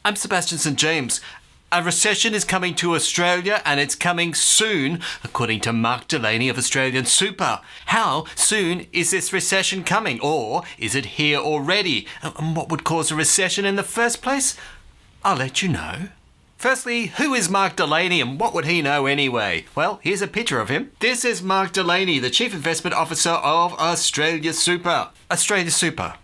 I'm Sebastian St. James. A recession is coming to Australia and it's coming soon, according to Mark Delaney of AustralianSuper. How soon is this recession coming, or is it here already? And what would cause a recession in the first place? I'll let you know. Firstly, who is Mark Delaney and what would he know anyway? Well, here's a picture of him. This is Mark Delaney, the Chief Investment Officer of AustralianSuper. AustralianSuper.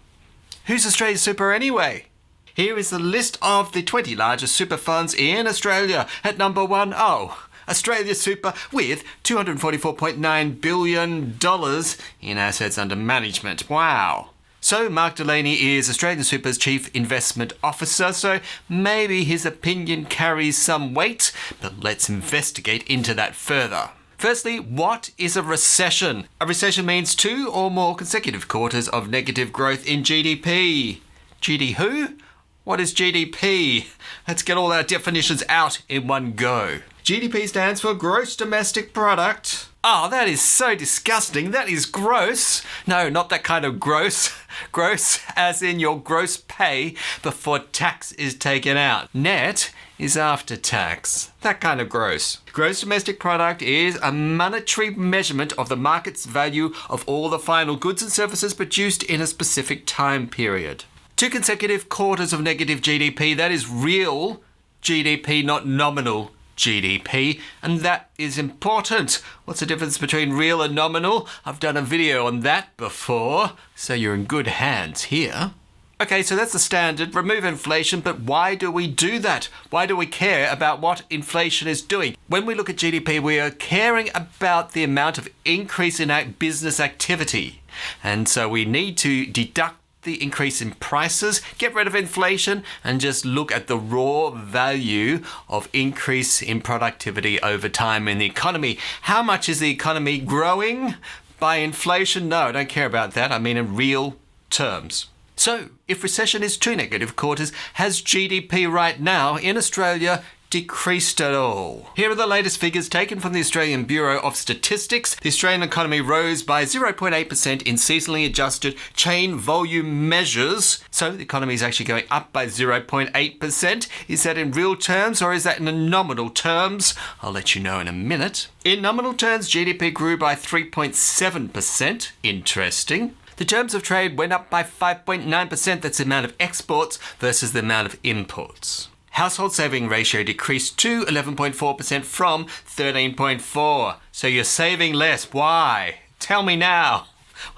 Who's AustralianSuper anyway? Here is the list of the 20 largest super funds in Australia. At number 1, AustralianSuper with $244.9 billion in assets under management. Wow. So Mark Delaney is AustralianSuper's Chief Investment Officer, so maybe his opinion carries some weight, but let's investigate into that further. Firstly, what is a recession? A recession means 2 or more consecutive quarters of negative growth in GDP. GD who? What is GDP? Let's get all our definitions out in one go. GDP stands for Gross Domestic Product. Oh, that is so disgusting. That is gross. No, not that kind of gross. Gross as in your gross pay before tax is taken out. Net is after tax. That kind of gross. Gross domestic product is a monetary measurement of the market's value of all the final goods and services produced in a specific time period. 2 consecutive quarters of negative GDP, that is real GDP, not nominal GDP, and that is important. What's the difference between real and nominal? I've done a video on that before, so you're in good hands here. Okay, so that's the standard, remove inflation, but why do we do that? Why do we care about what inflation is doing? When we look at GDP, we are caring about the amount of increase in our business activity, and so we need to deduct the increase in prices, get rid of inflation, and just look at the raw value of increase in productivity over time in the economy. How much is the economy growing by inflation? No, I don't care about that. I mean in real terms. So, if recession is 2 negative quarters, has GDP right now in Australia decreased at all? Here are the latest figures taken from the Australian Bureau of Statistics. The Australian economy rose by 0.8% in seasonally adjusted chain volume measures. So the economy is actually going up by 0.8%. Is that in real terms or is that in nominal terms? I'll let you know in a minute. In nominal terms, GDP grew by 3.7%. Interesting. The terms of trade went up by 5.9%. That's the amount of exports versus the amount of imports. Household saving ratio decreased to 11.4% from 13.4%. So you're saving less. Why? Tell me now.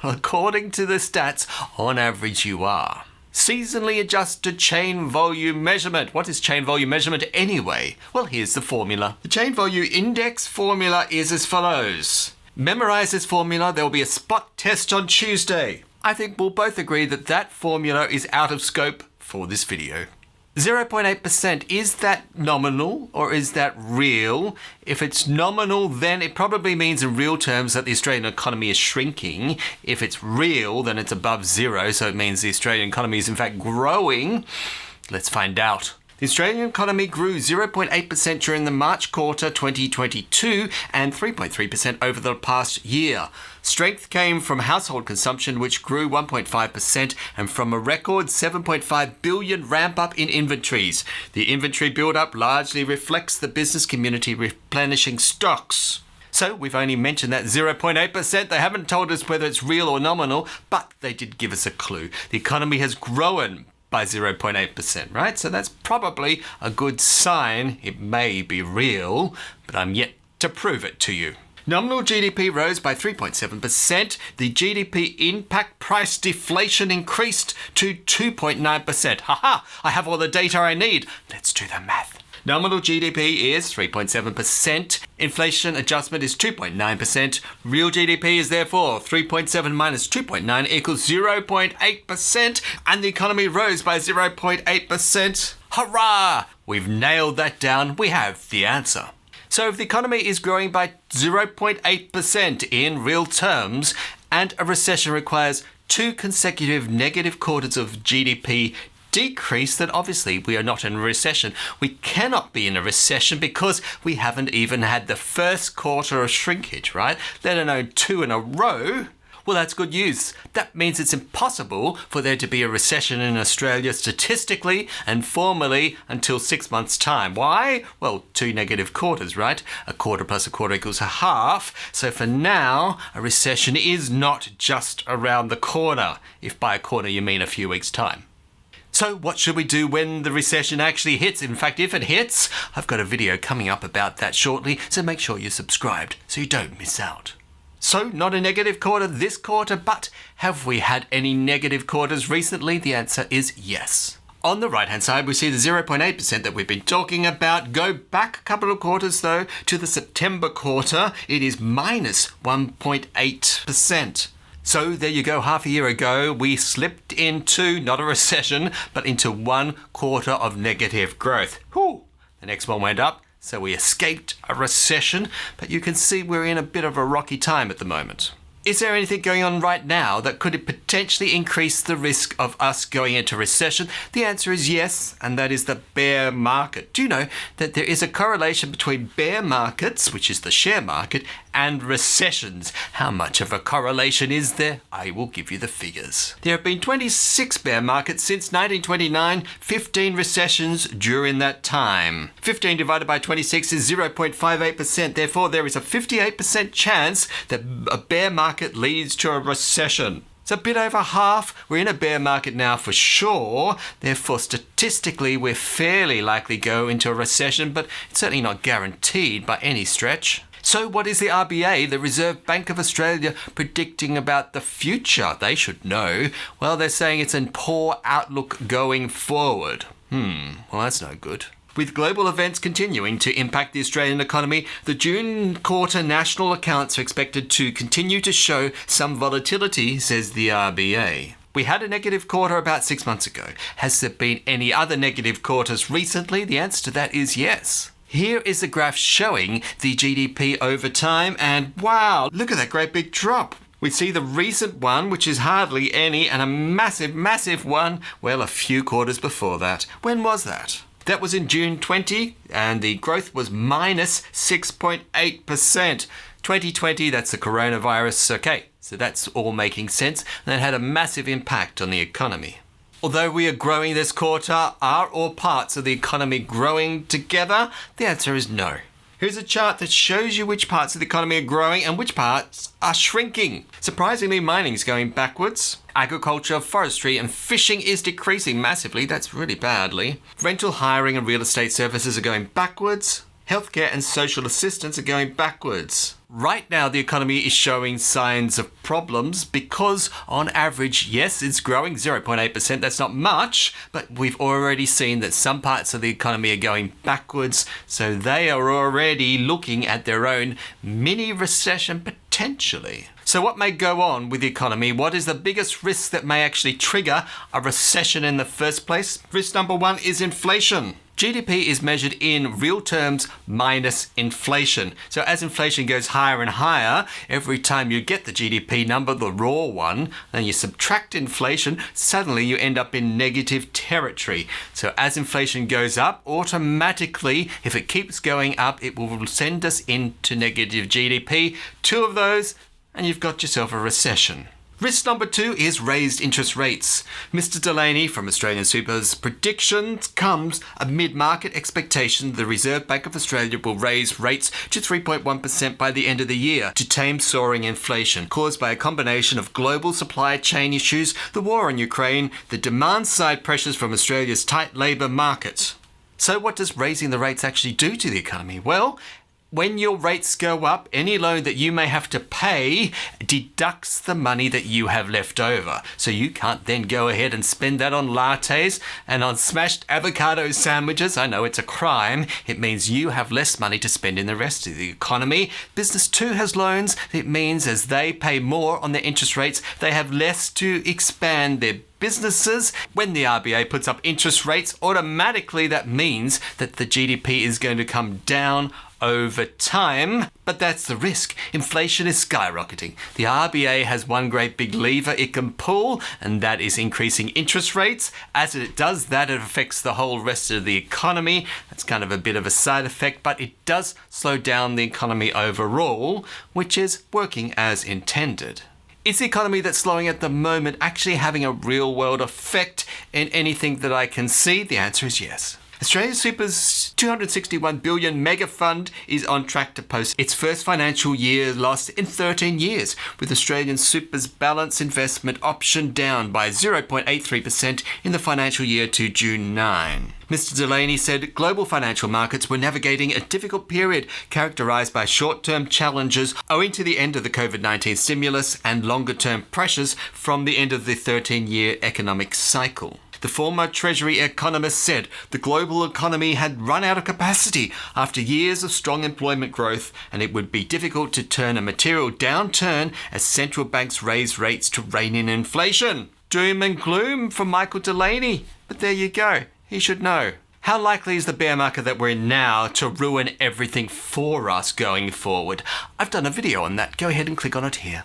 Well, according to the stats, on average you are. Seasonally adjusted chain volume measurement. What is chain volume measurement anyway? Well, here's the formula. The chain volume index formula is as follows. Memorize this formula. There will be a spot test on Tuesday. I think we'll both agree that that formula is out of scope for this video. 0.8%, is that nominal or is that real? If it's nominal, then it probably means in real terms that the Australian economy is shrinking. If it's real, then it's above 0, so it means the Australian economy is in fact growing. Let's find out. The Australian economy grew 0.8% during the March quarter 2022 and 3.3% over the past year. Strength came from household consumption, which grew 1.5%, and from a record 7.5 billion ramp-up in inventories. The inventory build-up largely reflects the business community replenishing stocks. So we've only mentioned that 0.8%. They haven't told us whether it's real or nominal, but they did give us a clue. The economy has grown by 0.8%, right? So that's probably a good sign. It may be real, but I'm yet to prove it to you. Nominal GDP rose by 3.7%. The GDP impact price deflation increased to 2.9%. Haha, I have all the data I need. Let's do the math. Nominal GDP is 3.7%. Inflation adjustment is 2.9%. Real GDP is therefore 3.7 minus 2.9 equals 0.8%. And the economy rose by 0.8%. Hurrah! We've nailed that down. We have the answer. So if the economy is growing by 0.8% in real terms, and a recession requires 2 consecutive negative quarters of GDP decrease, then obviously we are not in a recession. We cannot be in a recession because we haven't even had the first quarter of shrinkage, right? Let alone 2 in a row. Well, that's good news. That means it's impossible for there to be a recession in Australia statistically and formally until 6 months' time. Why? Well, 2 negative quarters, right? A quarter plus a quarter equals a half. So for now, a recession is not just around the corner, if by a corner you mean a few weeks' time. So what should we do when the recession actually hits? In fact, if it hits, I've got a video coming up about that shortly, so make sure you're subscribed so you don't miss out. So, not a negative quarter this quarter, but have we had any negative quarters recently? The answer is yes. On the right-hand side, we see the 0.8% that we've been talking about. Go back a couple of quarters, though, to the September quarter. It is minus 1.8%. So there you go, half a year ago, we slipped into, not a recession, but into 1 quarter of negative growth. Whew. The next one went up, so we escaped a recession, but you can see we're in a bit of a rocky time at the moment. Is there anything going on right now that could potentially increase the risk of us going into recession? The answer is yes, and that is the bear market. Do you know that there is a correlation between bear markets, which is the share market, and recessions? How much of a correlation is there? I will give you the figures. There have been 26 bear markets since 1929, 15 recessions during that time. 15 divided by 26 is 0.58%. Therefore, there is a 58% chance that a bear market leads to a recession. It's a bit over half. We're in a bear market now for sure. Therefore, statistically, we're fairly likely to go into a recession, but it's certainly not guaranteed by any stretch. So what is the RBA, the Reserve Bank of Australia, predicting about the future? They should know. Well, they're saying it's a poor outlook going forward. Well, that's no good. With global events continuing to impact the Australian economy, the June quarter national accounts are expected to continue to show some volatility, says the RBA. We had a negative quarter about 6 months ago. Has there been any other negative quarters recently? The answer to that is yes. Here is a graph showing the GDP over time, and wow, look at that great big drop. We see the recent one, which is hardly any, and a massive, massive one, well, a few quarters before that. When was that? That was in June 20, and the growth was minus 6.8%. 2020, that's the coronavirus. Okay, so that's all making sense. And it had a massive impact on the economy. Although we are growing this quarter, are all parts of the economy growing together? The answer is no. Here's a chart that shows you which parts of the economy are growing and which parts are shrinking. Surprisingly, mining is going backwards. Agriculture, forestry and fishing is decreasing massively. That's really badly. Rental, hiring and real estate services are going backwards. Healthcare and social assistance are going backwards. Right now, the economy is showing signs of problems because, on average, yes, it's growing 0.8%. That's not much, but we've already seen that some parts of the economy are going backwards. So they are already looking at their own mini recession potentially. So what may go on with the economy? What is the biggest risk that may actually trigger a recession in the first place? Risk number 1 is inflation. GDP is measured in real terms minus inflation. So as inflation goes higher and higher, every time you get the GDP number, the raw one, then you subtract inflation, suddenly you end up in negative territory. So as inflation goes up, automatically, if it keeps going up, it will send us into negative GDP. 2 of those, and you've got yourself a recession. Risk number 2 is raised interest rates. Mr. Delaney from AustralianSuper's predictions comes amid market expectation the Reserve Bank of Australia will raise rates to 3.1% by the end of the year to tame soaring inflation caused by a combination of global supply chain issues, the war in Ukraine, the demand side pressures from Australia's tight labour market. So what does raising the rates actually do to the economy? Well, when your rates go up, any loan that you may have to pay deducts the money that you have left over. So you can't then go ahead and spend that on lattes and on smashed avocado sandwiches. I know it's a crime. It means you have less money to spend in the rest of the economy. Business too has loans. It means as they pay more on their interest rates, they have less to expand their businesses. When the RBA puts up interest rates, automatically that means that the GDP is going to come down over time, but that's the risk. Inflation is skyrocketing. The RBA has one great big lever it can pull, and that is increasing interest rates. As it does that, it affects the whole rest of the economy. That's kind of a bit of a side effect, but it does slow down the economy overall, which is working as intended. Is the economy that's slowing at the moment actually having a real-world effect in anything that I can see? The answer is yes. AustralianSuper's $261 billion mega fund is on track to post its first financial year loss in 13 years, with AustralianSuper's balance investment option down by 0.83% in the financial year to June 9. Mr. Delaney said global financial markets were navigating a difficult period characterised by short-term challenges owing to the end of the COVID-19 stimulus and longer-term pressures from the end of the 13-year economic cycle. The former Treasury economist said the global economy had run out of capacity after years of strong employment growth, and it would be difficult to turn a material downturn as central banks raise rates to rein in inflation. Doom and gloom from Michael Delaney. But there you go. He should know. How likely is the bear market that we're in now to ruin everything for us going forward? I've done a video on that. Go ahead and click on it here.